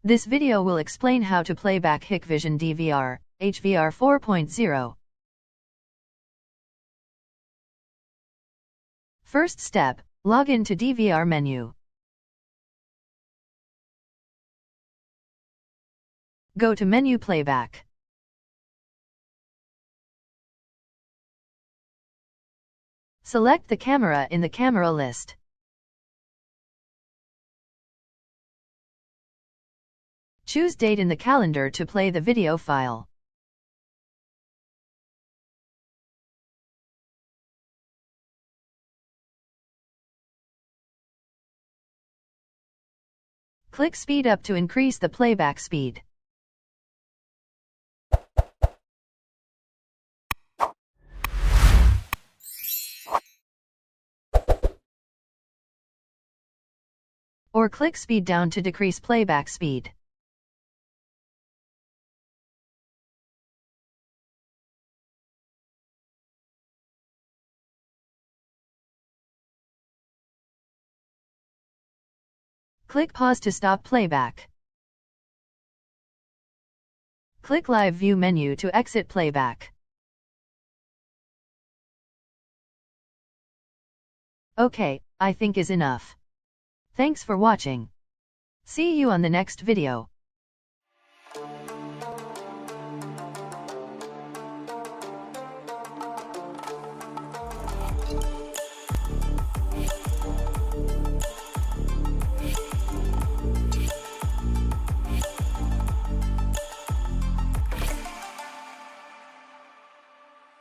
This video will explain how to play back Hikvision DVR, HVR 4.0. First step, log in to DVR menu. Go to menu Playback. Select the camera in the camera list. Choose date in the calendar to play the video file. Click Speed Up to increase the playback speed. Or click Speed Down to decrease playback speed. Click Pause to stop playback. Click Live View menu to exit playback. Okay, I think is enough. Thanks for watching. See you on the next video.